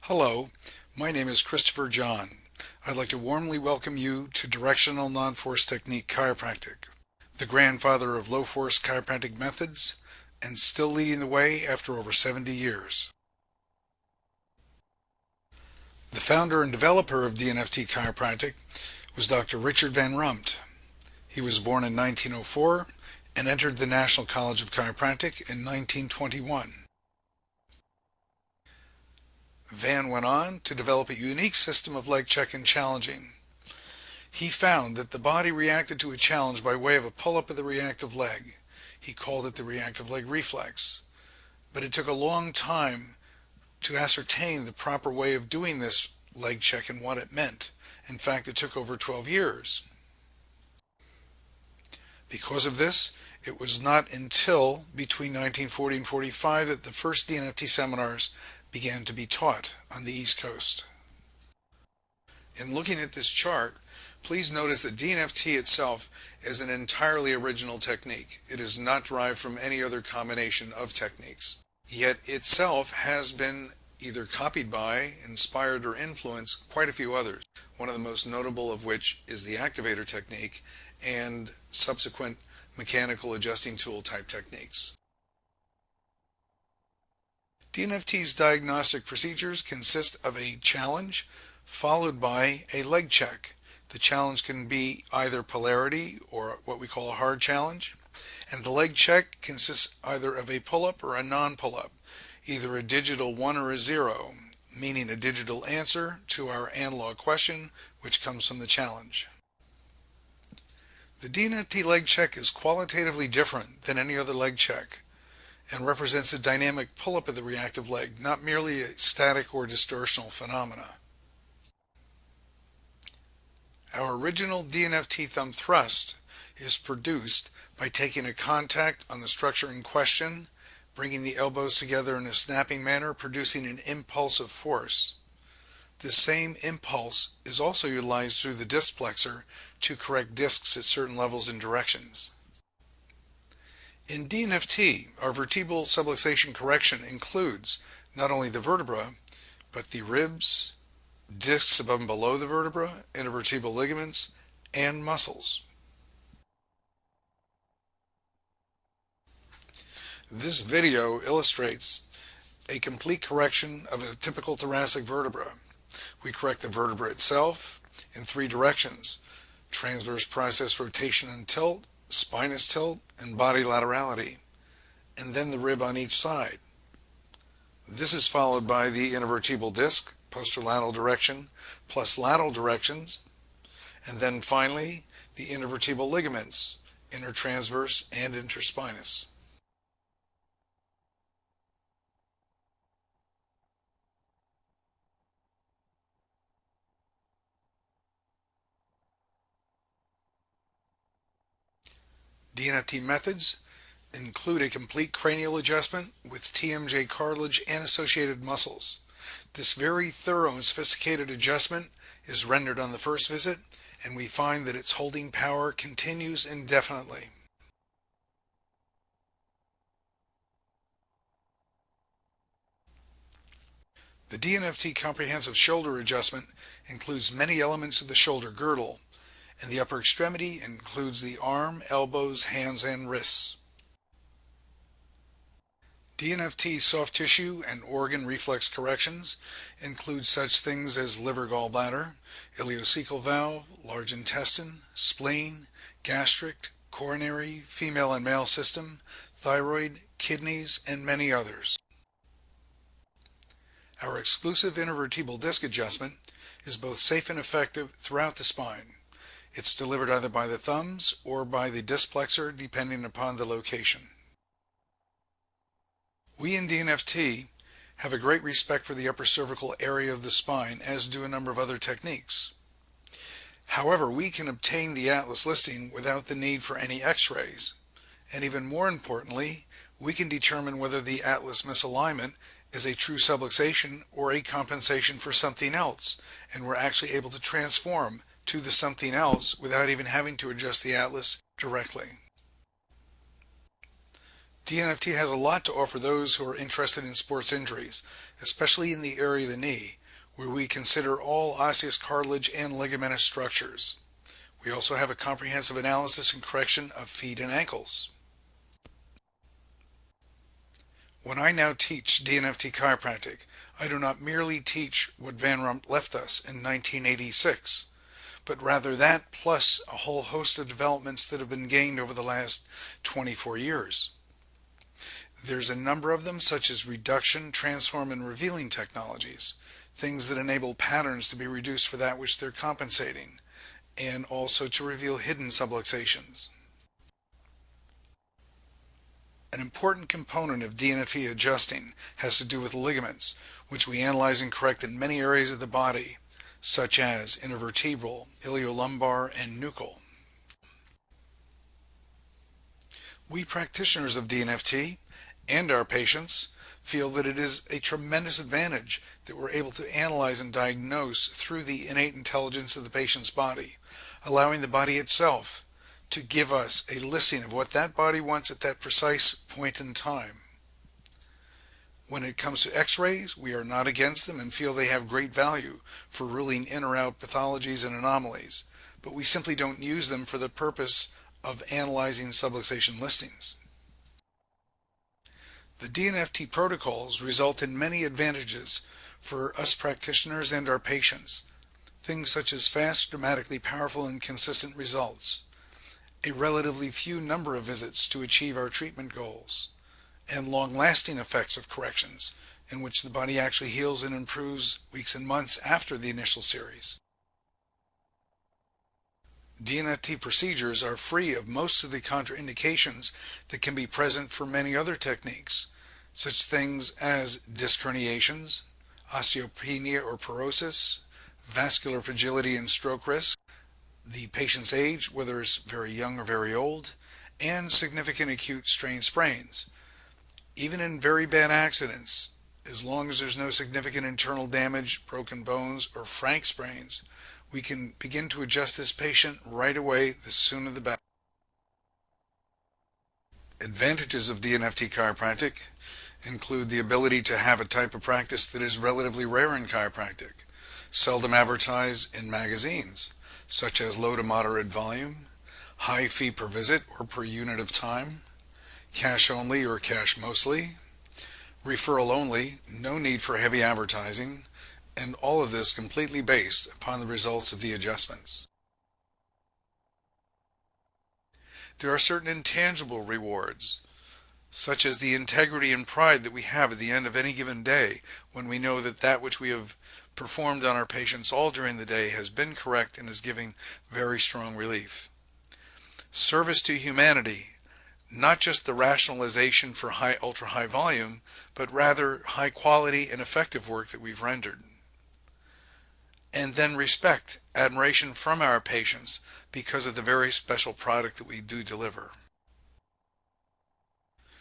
Hello, my name is Christopher John. I'd like to warmly welcome you to Directional Non-Force Technique Chiropractic, the grandfather of low-force chiropractic methods, and still leading the way after over 70 years. The founder and developer of DNFT Chiropractic was Dr. Richard Van Rumpt. He was born in 1904 and entered the National College of Chiropractic in 1921. Van went on to develop a unique system of leg check and challenging. He found that the body reacted to a challenge by way of a pull-up of the reactive leg. He called it the reactive leg reflex. But it took a long time to ascertain the proper way of doing this leg check and what it meant. In fact, it took over 12 years. Because of this, it was not until between 1940 and 45 that the first DNFT seminars began to be taught on the East Coast. In looking at this chart, please notice that DNFT itself is an entirely original technique. It is not derived from any other combination of techniques. Yet itself has been either copied by, inspired, or influenced quite a few others, one of the most notable of which is the activator technique and subsequent mechanical adjusting tool type techniques. DNFT's diagnostic procedures consist of a challenge followed by a leg check. The challenge can be either polarity or what we call a hard challenge, and the leg check consists either of a pull-up or a non-pull-up, either a digital 1 or a 0, meaning a digital answer to our analog question, which comes from the challenge. The DNFT leg check is qualitatively different than any other leg check and represents a dynamic pull-up of the reactive leg, not merely a static or distortional phenomena. Our original DNFT thumb thrust is produced by taking a contact on the structure in question, bringing the elbows together in a snapping manner, producing an impulse of force. This same impulse is also utilized through the disc flexor to correct discs at certain levels and directions. In DNFT, our vertebral subluxation correction includes not only the vertebra, but the ribs, discs above and below the vertebra, intervertebral ligaments, and muscles. This video illustrates a complete correction of a typical thoracic vertebra. We correct the vertebra itself in 3 directions: transverse process rotation and tilt, spinous tilt, and body laterality, and then the rib on each side. This is followed by the intervertebral disc, posterolateral direction, plus lateral directions, and then finally the intervertebral ligaments, intertransverse and interspinous. DNFT methods include a complete cranial adjustment with TMJ cartilage and associated muscles. This very thorough and sophisticated adjustment is rendered on the first visit, and we find that its holding power continues indefinitely. The DNFT comprehensive shoulder adjustment includes many elements of the shoulder girdle, and the upper extremity includes the arm, elbows, hands, and wrists. DNFT soft tissue and organ reflex corrections include such things as liver gallbladder, ileocecal valve, large intestine, spleen, gastric, coronary, female and male system, thyroid, kidneys, and many others. Our exclusive intervertebral disc adjustment is both safe and effective throughout the spine. It's delivered either by the thumbs or by the disc flexor, depending upon the location. We in DNFT have a great respect for the upper cervical area of the spine, as do a number of other techniques. However, we can obtain the Atlas listing without the need for any x-rays. And even more importantly, we can determine whether the Atlas misalignment is a true subluxation or a compensation for something else, and we're actually able to transform to the something else without even having to adjust the Atlas directly. DNFT has a lot to offer those who are interested in sports injuries, especially in the area of the knee, where we consider all osseous cartilage and ligamentous structures. We also have a comprehensive analysis and correction of feet and ankles. When I now teach DNFT chiropractic, I do not merely teach what Van Rumpt left us in 1986, but rather that plus a whole host of developments that have been gained over the last 24 years. There's a number of them, such as reduction, transform, and revealing technologies, things that enable patterns to be reduced for that which they're compensating, and also to reveal hidden subluxations. An important component of DNFT adjusting has to do with ligaments, which we analyze and correct in many areas of the body, such as intervertebral, iliolumbar, and nuchal. We practitioners of DNFT and our patients feel that it is a tremendous advantage that we're able to analyze and diagnose through the innate intelligence of the patient's body, allowing the body itself to give us a listing of what that body wants at that precise point in time. When it comes to x-rays, we are not against them and feel they have great value for ruling in or out pathologies and anomalies, but we simply don't use them for the purpose of analyzing subluxation listings. The DNFT protocols result in many advantages for us practitioners and our patients, things such as fast, dramatically powerful, and consistent results, a relatively few number of visits to achieve our treatment goals, and long-lasting effects of corrections in which the body actually heals and improves weeks and months after the initial series. DNFT procedures are free of most of the contraindications that can be present for many other techniques, such things as disc herniations, osteopenia or porosis, vascular fragility and stroke risk, the patient's age, whether it's very young or very old, and significant acute strain sprains. Even in very bad accidents, as long as there's no significant internal damage, broken bones, or frank sprains, we can begin to adjust this patient right away, the sooner the better. Advantages of DNFT chiropractic include the ability to have a type of practice that is relatively rare in chiropractic, seldom advertised in magazines, such as low to moderate volume, high fee per visit or per unit of time, cash only or cash mostly, referral only, no need for heavy advertising, and all of this completely based upon the results of the adjustments. There are certain intangible rewards, such as the integrity and pride that we have at the end of any given day when we know that that which we have performed on our patients all during the day has been correct and is giving very strong relief. Service to humanity, not just the rationalization for ultra high volume, but rather high quality and effective work that we've rendered. And then respect, admiration from our patients because of the very special product that we do deliver.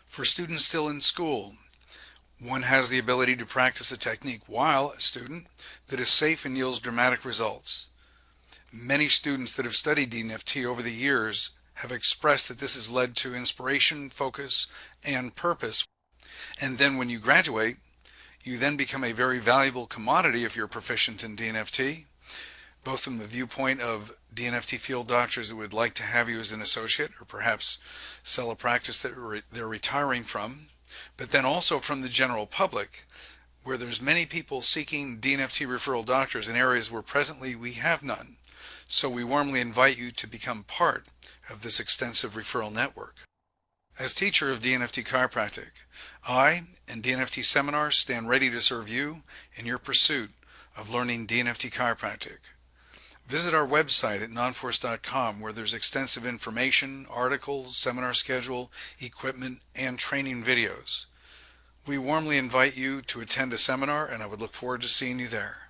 For students still in school, one has the ability to practice a technique while a student that is safe and yields dramatic results. Many students that have studied DNFT over the years have expressed that this has led to inspiration, focus, and purpose. And then when you graduate, you then become a very valuable commodity if you're proficient in DNFT, both from the viewpoint of DNFT field doctors that would like to have you as an associate or perhaps sell a practice that they're retiring from, but then also from the general public, where there's many people seeking DNFT referral doctors in areas where presently we have none. So we warmly invite you to become part of this extensive referral network. As teacher of DNFT chiropractic, I and DNFT seminars stand ready to serve you in your pursuit of learning DNFT chiropractic. Visit our website at nonforce.com where there's extensive information, articles, seminar schedule, equipment, and training videos. We warmly invite you to attend a seminar, and I would look forward to seeing you there.